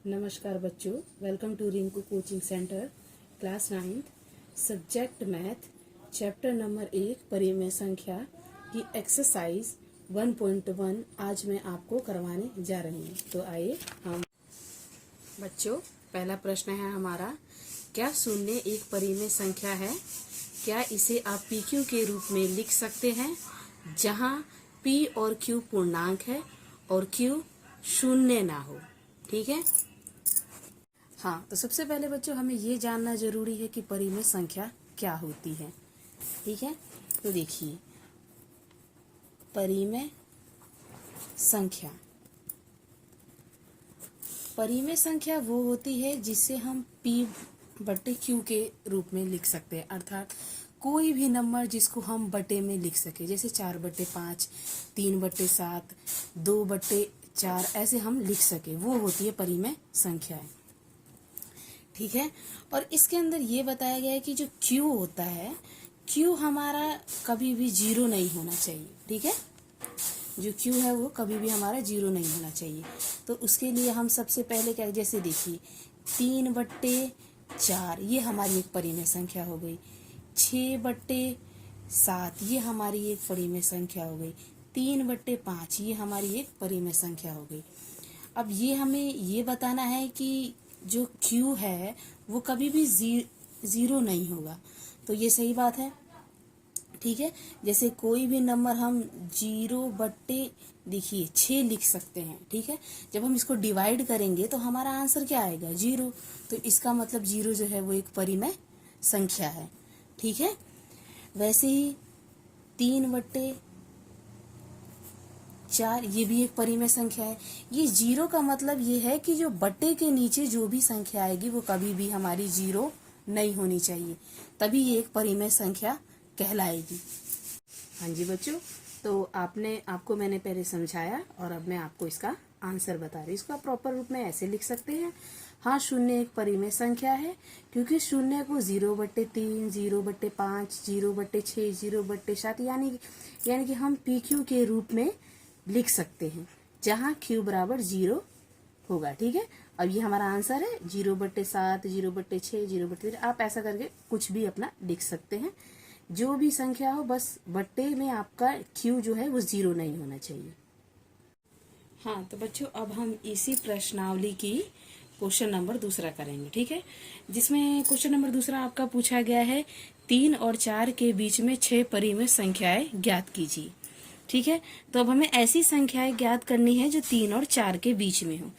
नमस्कार बच्चों, welcome to Rinku coaching centre, class 9th, subject math, chapter number 1 परिमेय संख्या की एक्सरसाइज 1.1 आज मैं आपको करवाने जा रही हूँ। तो आइए हम बच्चों, पहला प्रश्न है हमारा, क्या शून्य एक परिमेय संख्या है? क्या इसे आप PQ के रूप में लिख सकते हैं, जहाँ P और Q पूर्णांक है और Q शून्य ना हो? ठीक है। हाँ, तो सबसे पहले बच्चों हमें ये जानना जरूरी है कि परिमेय संख्या क्या होती है। ठीक है, तो देखिए, परिमेय संख्या परिमेय संख्या वो होती है जिसे हम P/Q के रूप में लिख सकते हैं, अर्थात कोई भी नंबर जिसको हम बटे में लिख सके, जैसे 4/5, 3/7, 2/4, ऐसे हम लिख सके, वो होती है परिमेय संख्याएं। ठीक है, और इसके अंदर ये बताया गया है कि जो Q होता है, Q हमारा कभी भी 0 नहीं होना चाहिए। ठीक है, जो Q है वो कभी भी हमारा 0 नहीं होना चाहिए। तो उसके लिए हम सबसे पहले क्या, जैसे देखिए 3/4 ये हमारी एक परिमेय संख्या हो गई, 6/7 ये हमारी एक परिमेय संख्या हो गई, 3/5 ये हमारी एक परिमेय संख्या हो गई। अब ये हमें ये बताना है कि जो Q है वो कभी भी 0 नहीं होगा। तो ये सही बात है। ठीक है, जैसे कोई भी नंबर हम 0/देखिए 6 लिख सकते हैं। ठीक है, जब हम इसको डिवाइड करेंगे तो हमारा आंसर क्या आएगा? 0। तो इसका मतलब 0 जो है वो एक परिमेय संख्या है। ठीक है, वैसे ही 3/4 ये भी एक परिमेय संख्या है। ये 0 का मतलब ये है कि जो बट्टे के नीचे जो भी संख्या आएगी वो कभी भी हमारी 0 नहीं होनी चाहिए, तभी ये एक परिमेय संख्या कहलाएगी। हाँ जी बच्चों, तो आपको मैंने पहले समझाया और अब मैं आपको इसका आंसर बता रही हूँ। इसका प्रॉपर रूप में ऐसे लिख सकते हैं, हाँ शून्य एक परिमेय संख्या है, क्योंकि शून्य को 0/3, 0/5, 0/6, 0/7 यानी कि हम PQ के रूप में लिख सकते हैं, जहाँ Q बराबर 0 होगा। ठीक है, अब ये हमारा आंसर है 0/7, 0/6, 0/3। आप ऐसा करके कुछ भी अपना लिख सकते हैं, जो भी संख्या हो, बस बट्टे में आपका Q जो है वो 0 नहीं होना चाहिए। हाँ, तो बच्चों अब हम इसी प्रश्नावली की क्वेश्चन नंबर दूसरा करेंगे। ठीक है, जिसमें क्वेश्चन नंबर दूसरा आपका पूछा गया है, 3 और 4 के बीच में 6 परिमेय संख्याएं ज्ञात कीजिए। ठीक है, तो अब हमें ऐसी संख्याएं ज्ञात करनी है जो 3 और 4 के बीच में हो।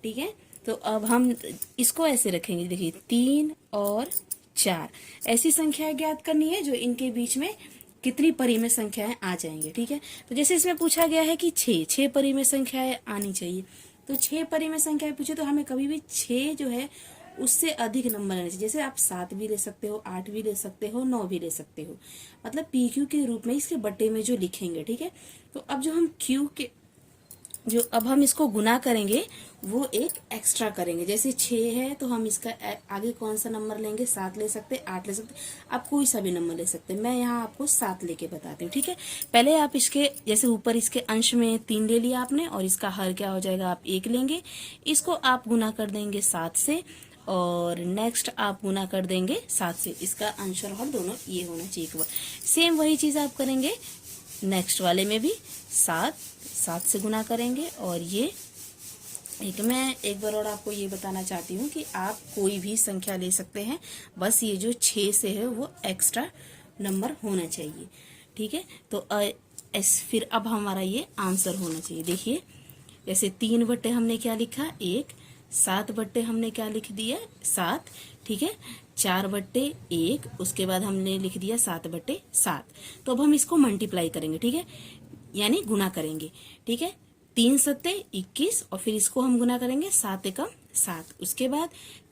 ठीक है, तो अब हम इसको ऐसे रखेंगे, देखिए 3 और 4 ऐसी संख्याएं ज्ञात करनी है जो इनके बीच में कितनी परिमेय संख्याएं आ जाएंगे। ठीक है, तो जैसे इसमें पूछा गया है कि 6 परिमेय संख्याएं आनी चाहिए, तो 6 परिमेय संख्याएं पूछे तो हमें कभी भी 6 जो है उससे अधिक नंबर लेने चाहिए। जैसे आप 7 भी ले सकते हो, 8 भी ले सकते हो, 9 भी ले सकते हो, मतलब PQ के रूप में इसके बट्टे में जो लिखेंगे। ठीक है, तो अब जो हम Q के अब हम इसको गुना करेंगे वो एक एक्स्ट्रा करेंगे। जैसे 6 है तो हम इसका आगे कौन सा नंबर लेंगे? 7 ले सकते, 8 ले सकते, आप कोई सा भी नंबर ले सकते हैं। मैं यहाँ आपको 7 लेके बताती हूँ। ठीक है, पहले आप इसके जैसे ऊपर इसके अंश में 3 ले लिया आपने, और इसका हर क्या हो जाएगा? आप 1 लेंगे, इसको आप गुना कर देंगे 7 से, और नेक्स्ट आप गुना कर देंगे 7 से। इसका अंश और हर दोनों ये होना चाहिए। सेम वही चीज आप करेंगे नेक्स्ट वाले में भी, 7 से गुना करेंगे, और ये मैं एक बार और आपको ये बताना चाहती हूँ कि आप कोई भी संख्या ले सकते हैं, बस ये जो 6 से है वो एक्स्ट्रा नंबर होना चाहिए। ठीक है, तो फिर अब हमारा ये आंसर होना चाहिए। देखिए, जैसे 3 हमने क्या लिखा? 1, 7 हमने क्या लिख दिया? 7। ठीक है, 4/1, उसके बाद हमने लिख दिया 7/7। तो अब हम इसको मल्टीप्लाई करेंगे। ठीक है, यानी गुना करेंगे। ठीक है, 3 सत्ते 21, और फिर इसको हम गुना करेंगे 7 एकम 7, उसके बाद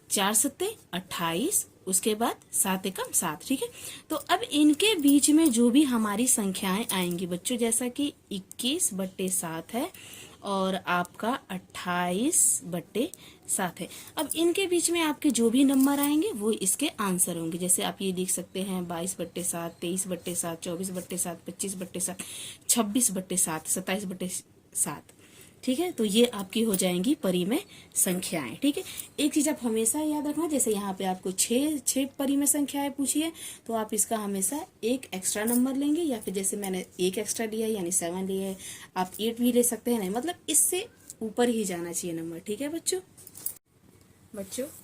4 सत्ते 28, उसके बाद 7 एकम 7। ठीक है, तो अब इनके बीच में जो भी हमारी संख्याएं आएंगी बच्चों, जैसा कि 21/7 है और आपका 28/7 है, अब इनके बीच में आपके जो भी नंबर आएंगे वो इसके आंसर होंगे। जैसे आप ये लिख सकते हैं 22/7, 23/7, 24/7, 25/7, 26/7, 27/7। ठीक है, तो ये आपकी हो जाएंगी परिमेय संख्याएं। ठीक है, एक चीज आप हमेशा याद रखना, जैसे यहाँ पे आपको छह परिमेय संख्याएं पूछी है तो आप इसका हमेशा एक एक्स्ट्रा नंबर लेंगे, या फिर जैसे मैंने एक एक्स्ट्रा लिया है यानी 7 लिया है, आप 8 भी ले सकते हैं। नहीं मतलब इससे ऊपर ही जाना चाहिए नंबर। ठीक है बच्चों,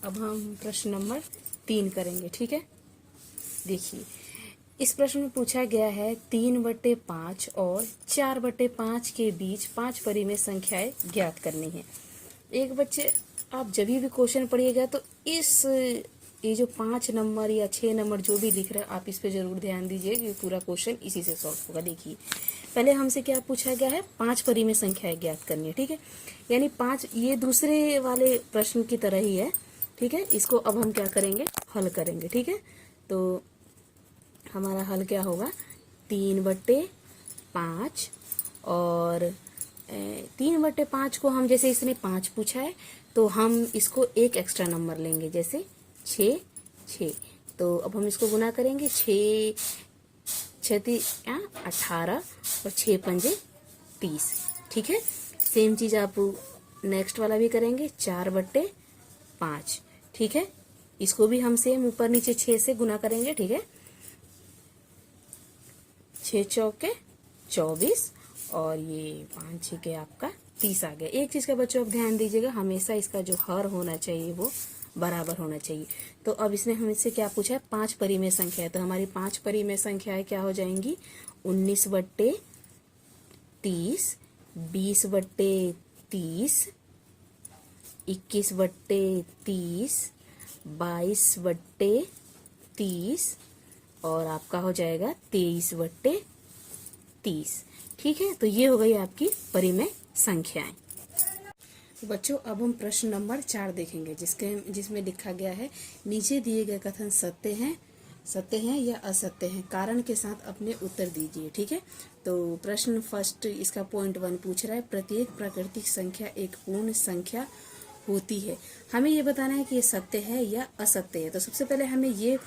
अब हम प्रश्न नंबर 3 करेंगे। ठीक है, देखिए इस प्रश्न में पूछा गया है 3/5 और 4/5 के बीच 5 परिमेय संख्याएं ज्ञात करनी है। एक बच्चे आप जब भी क्वेश्चन पढ़िएगा तो ये जो 5 नंबर या 6 नंबर जो भी लिख रहे हैं आप इस पे जरूर ध्यान दीजिए, कि पूरा क्वेश्चन इसी से सॉल्व होगा। देखिए पहले हमसे क्या पूछा गया है, 5 परिमेय संख्याएं ज्ञात करनी है। ठीक है, यानी 5, ये दूसरे वाले प्रश्न की तरह ही है। ठीक है, इसको अब हम क्या करेंगे, हल करेंगे। ठीक है, तो हमारा हल क्या होगा, 3/5 और 3/5 को हम, जैसे इसने 5 पूछा है तो हम इसको एक एक्स्ट्रा नंबर लेंगे, जैसे 6। तो अब हम इसको गुना करेंगे, 18 और 6×5 30। ठीक है, सेम चीज आप नेक्स्ट वाला भी करेंगे, 4/5। ठीक है, इसको भी हम सेम ऊपर नीचे 6 से गुना करेंगे। ठीक है, 6 चौके 24 और ये 5 6 आपका 30 आ गया। एक चीज का बच्चों आप ध्यान दीजिएगा, हमेशा इसका जो हर होना चाहिए वो बराबर होना चाहिए। तो अब इसने हमसे क्या पूछा है, 5 परिमेय संख्या है, तो हमारी 5 परिमेय संख्याएं क्या हो जाएंगी, 19/30, 20/30, 21/30, 22/30 और आपका हो जाएगा 23/30। ठीक है, तो ये हो गई आपकी परिमेय संख्याएं। बच्चों अब हम प्रश्न नंबर 4 देखेंगे, जिसमें लिखा गया है, नीचे दिए गए कथन सत्य हैं या असत्य हैं, कारण के साथ अपने उत्तर दीजिए। ठीक है, तो प्रश्न फर्स्ट इसका पॉइंट 1 पूछ रहा है, प्रत्येक प्राकृतिक संख्या एक पूर्ण संख्या होती है। हमें ये बताना है कि ये सत्य है या असत्य है। तो सबसे पहले हमें ये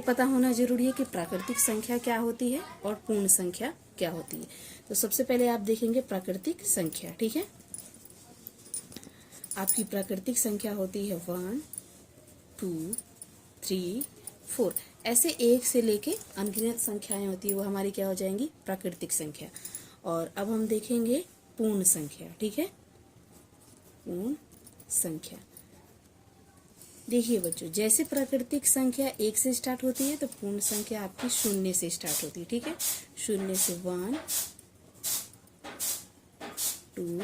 पता होना जरूरी है कि प्राकृतिक संख्या क्या होती है और पूर्ण संख्या क्या होती है। तो सबसे पहले आप देखेंगे प्राकृतिक संख्या। ठीक है, आपकी प्राकृतिक संख्या होती है 1 2 3 4, ऐसे 1 से लेके अनगिनत संख्याएं होती है, वो हमारी क्या हो जाएंगी, प्राकृतिक संख्या। और अब हम देखेंगे पूर्ण संख्या। ठीक है, पूर्ण संख्या। देखिए बच्चों, जैसे प्राकृतिक संख्या 1 से स्टार्ट होती है तो पूर्ण संख्या आपकी 0 से स्टार्ट होती है। ठीक है, 0 से 1 2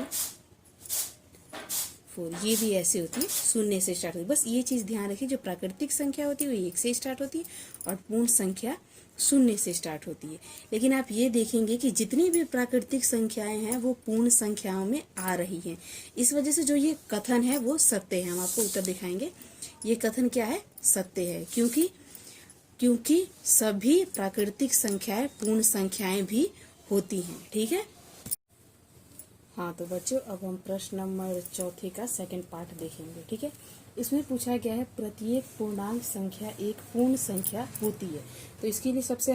4, ये भी ऐसे होती है, 0 से स्टार्ट होती है। बस ये चीज ध्यान रखिए, जो प्राकृतिक संख्या होती है वो 1 से स्टार्ट होती है और पूर्ण संख्या 0 से स्टार्ट होती है। लेकिन आप ये देखेंगे कि जितनी भी प्राकृतिक संख्याएं हैं वो पूर्ण संख्याओं में आ रही हैं। इस वजह से जो ये कथन है वो सत्य है। हम आपको उत्तर दिखाएंगे, ये कथन क्या है, सत्य है, क्योंकि सभी प्राकृतिक संख्याएं पूर्ण संख्याएं भी होती हैं। ठीक है, हाँ तो बच्चों अब हम प्रश्न नंबर 4 का सेकंड पार्ट देखेंगे। ठीक है, इसमें पूछा गया है, प्रत्येक पूर्णांक संख्या एक पूर्ण संख्या होती है। तो इसके लिए सबसे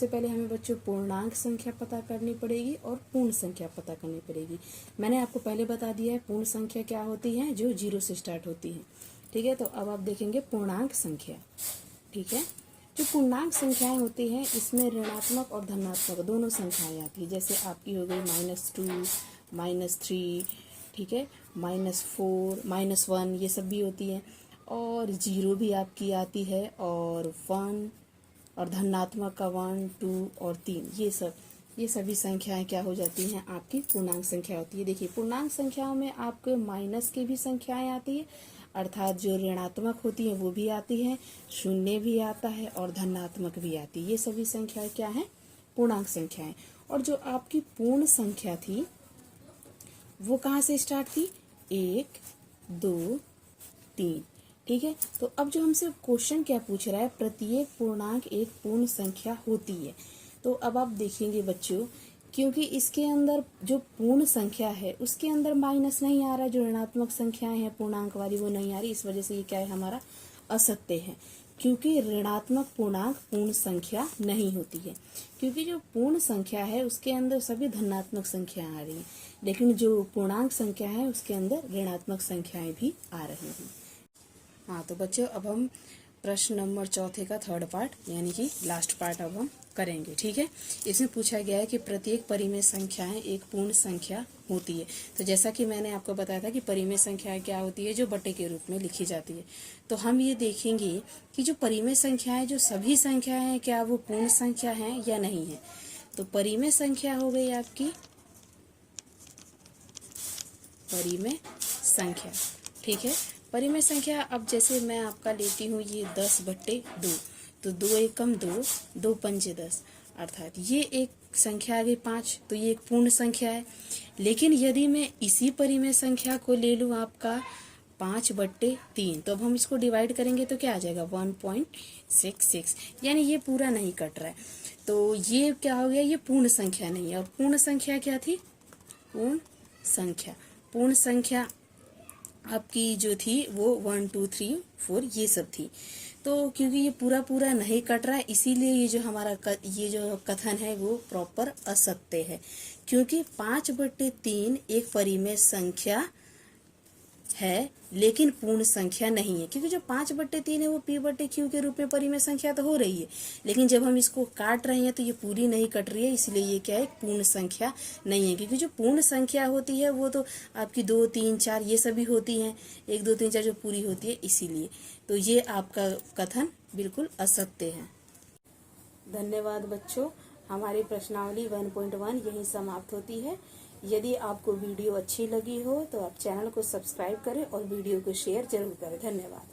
पहले हमें बच्चों पूर्णांक संख्या पता करनी पड़ेगी और पूर्ण संख्या पता करनी पड़ेगी। मैंने आपको पहले बता दिया है पूर्ण संख्या क्या होती है, जो 0 से स्टार्ट होती है। ठीक है, तो अब आप देखेंगे पूर्णांक संख्या। ठीक है, जो पूर्णांक संख्याएं होती हैं इसमें ऋणात्मक और धनात्मक दोनों संख्याएं आती है। जैसे आपकी हो गई -2 -3, ठीक है, -4 -1, ये सब भी होती है, और 0 भी आपकी आती है, और 1 और धनात्मक का 1 2 और 3, ये सभी संख्याएं क्या हो जाती हैं, आपकी पूर्णांक संख्या होती है। देखिए पूर्णांक संख्याओं में आपके माइनस की भी संख्याएं आती है, अर्थात जो ऋणात्मक होती हैं वो भी आती है, 0 भी आता है और धनात्मक भी आती है। ये सभी संख्याएं क्या हैं, पूर्णांक संख्याएं। और जो आपकी पूर्ण संख्या थी वो कहाँ से स्टार्ट थी, 1 2 3। ठीक है, तो अब जो हमसे क्वेश्चन क्या पूछ रहा है, प्रत्येक पूर्णांक एक पूर्ण संख्या होती है। तो अब आप देखेंगे बच्चों, क्योंकि इसके अंदर जो पूर्ण संख्या है उसके अंदर माइनस नहीं आ रहा है, जो ऋणात्मक संख्याएं हैं पूर्णांक वाली वो नहीं आ रही, इस वजह से ये क्या है, हमारा असत्य है। क्योंकि ऋणात्मक पूर्णांक पूर्ण संख्या नहीं होती है, क्योंकि जो पूर्ण संख्या है उसके अंदर सभी धनात्मक संख्या आ रही है, लेकिन जो पूर्णांक संख्या है उसके अंदर ऋणात्मक संख्याएं भी आ रही हैं। हाँ तो बच्चों, अब हम प्रश्न नंबर 4 का थर्ड पार्ट यानी कि लास्ट पार्ट अब हम करेंगे। ठीक है, इसमें पूछा गया है कि प्रत्येक परिमेय संख्याएं एक पूर्ण संख्या होती है। तो जैसा कि मैंने आपको बताया था कि परिमेय संख्या क्या होती है, जो बटे के रूप में लिखी जाती है। तो हम ये देखेंगे कि जो परिमेय संख्याएं, जो सभी संख्याएं हैं, क्या वो पूर्ण संख्या है या नहीं है। तो परिमेय संख्या हो गई आपकी परिमेय संख्या। ठीक है, परिमेय संख्या अब जैसे मैं आपका लेती हूँ ये 10/2, तो 2 एकम 2, 2 पंजे 10, अर्थात ये एक संख्या आ गई 5, तो ये एक पूर्ण संख्या है। लेकिन यदि मैं इसी परिमेय संख्या को ले लूँ आपका 5/3, तो अब हम इसको डिवाइड करेंगे तो क्या आ जाएगा 1.66, यानी ये पूरा नहीं कट रहा है। तो ये क्या हो गया, ये पूर्ण संख्या नहीं है। और पूर्ण संख्या क्या थी, पूर्ण संख्या आपकी जो थी वो 1 2 3 4 ये सब थी। तो क्योंकि ये पूरा नहीं कट रहा है, इसीलिए ये जो हमारा ये जो कथन है वो प्रॉपर असत्य है, क्योंकि 5/3 एक परिमेय संख्या है लेकिन पूर्ण संख्या नहीं है। क्योंकि जो 5/3 है वो p/q के रूप में परिमेय संख्या तो हो रही है, लेकिन जब हम इसको काट रहे हैं तो ये पूरी नहीं कट रही है, इसलिए ये क्या है, पूर्ण संख्या नहीं है। क्योंकि जो पूर्ण संख्या होती है वो तो आपकी 2 3 4 ये सभी होती हैं, 1 2 3 4 जो पूरी होती है, इसीलिए तो ये आपका कथन बिल्कुल असत्य है। धन्यवाद बच्चों, हमारी प्रश्नावली 1.1 यहीं समाप्त होती है। यदि आपको वीडियो अच्छी लगी हो तो आप चैनल को सब्सक्राइब करें और वीडियो को शेयर जरूर करें। धन्यवाद।